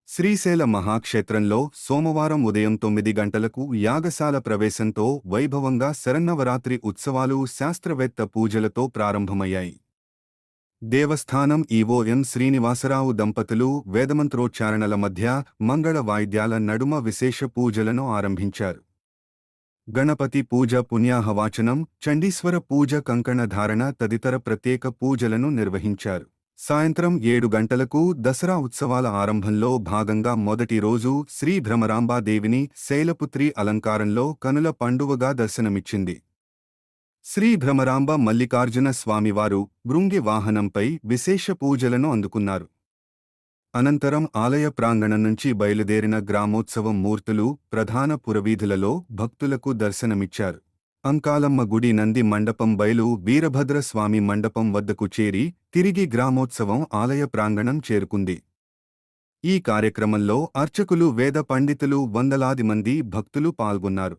శ్రీశైల మహాక్షేత్రంలో సోమవారం ఉదయం 9 గంటలకు యాగశాల ప్రవేశంతో వైభవంగా శరన్నవరాత్రి ఉత్సవాలు శాస్త్రవేత్త పూజలతో ప్రారంభమయ్యాయి. దేవస్థానం ఈవో ఎం శ్రీనివాసరావు దంపతులు వేదమంత్రోచ్చారణల మధ్య మంగళ వాయిద్యాల నడుమ విశేష పూజలను ఆరంభించారు. గణపతి పూజ, పుణ్యాహవాచనం, చండీశ్వర పూజ, కంకణ ధారణ తదితర ప్రత్యేక పూజలను నిర్వహించారు. సాయంత్రం 7 గంటలకు దసరా ఉత్సవాల ఆరంభంలో భాగంగా మొదటి రోజు శ్రీ భ్రమరాంబాదేవిని శైలపుత్రి అలంకారంలో కనుల పండువగా దర్శనమిచ్చింది. శ్రీ భ్రమరాంబ మల్లికార్జున స్వామివారు భృంగి వాహనంపై విశేష పూజలను అందుకున్నారు. అనంతరం ఆలయ ప్రాంగణం నుంచి బయలుదేరిన గ్రామోత్సవం మూర్తులు ప్రధాన పురవీధులలో భక్తులకు దర్శనమిచ్చారు. అంకాలమ్మ గుడి నంది మండపం బయలు వీరభద్రస్వామి మండపం వద్దకు చేరి తిరిగి గ్రామోత్సవం ఆలయ ప్రాంగణం చేరుకుంది. ఈ కార్యక్రమంలో అర్చకులు, వేద పండితులు, వందలాది మంది భక్తులు పాల్గొన్నారు.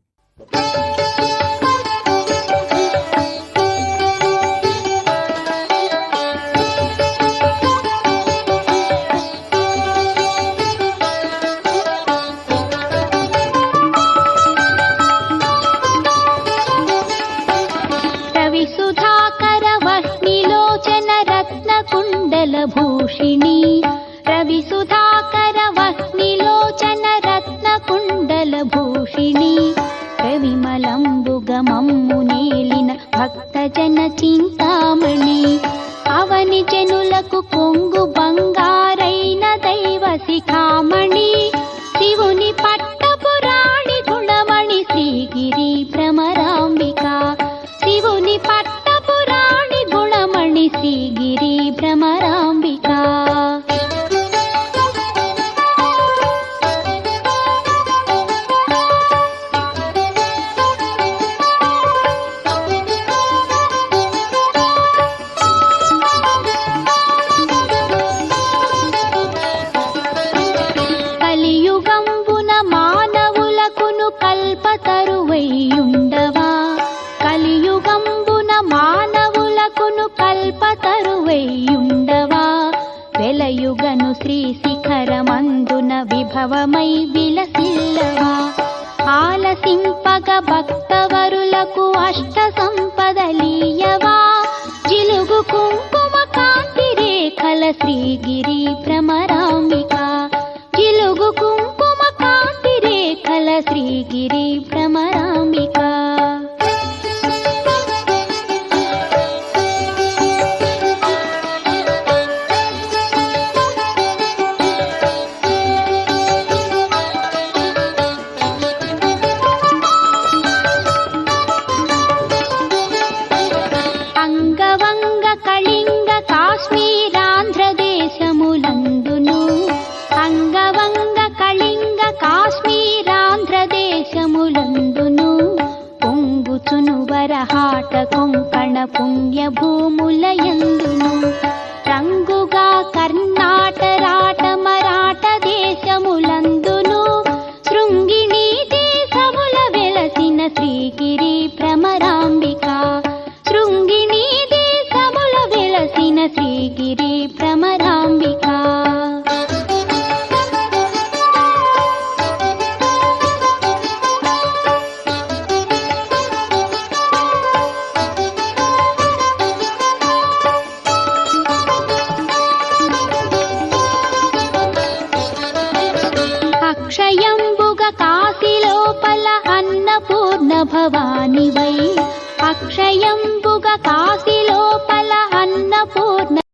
भूषिणी रविसुधाकर वह्निलोचन रत्नकुण्डलभूषिणी रविमलंबुगमम्मुनेलिन भक्तजन चिन्तामणि అవని జనులకు కొంగు బంగారైన దైవ శిఖామణి శివుని పట్టపురాణి గుణమణి శ్రీగిరి భ్రమరాంబిక శివుని పట్టపురాణి గుణమణి శ్రీగిరి భ్రమరాంబిక కలియుగంబున మానవులకును కల్పతరువైయుండవా కలియుగంబున మానవులకును కల్పతరువైయుండవా వెలయుగను శ్రీ శిఖరమందున విభవమై విలసిల్లవా ఆలసింపగ భక్తవరులకు అష్ట సంపదలీయవా జిలుగు కుంకుమ కాంతి రేఖల శ్రీగిరి భ్రమరాంబిక జిలుగు కుంకుమ కాంతి రేఖల శ్రీగిరి భ్రమరాంబిక అంగవంగ కళింగ కాశ్మీరాంధ్రదేశములందును అంగవంగ కళింగ కాశ్మీరాంధ్రదేశములందును పొంగుచును వరహాట కొంకణ పుణ్యభూములయందును రంగుగా కర్ణాటరాట మరాఠ దేశములందును శృంగిణీ దేశముల వెలసిన శ్రీగిరి భ్రమరాంబిక శృంగిణీ దేశముల వెలసిన శ్రీగిరి భ్రమరాంబిక అక్షయంబుగ కాశీలోపల అన్నపూర్ణ భవానివై అక్షయంబుగ కాశీ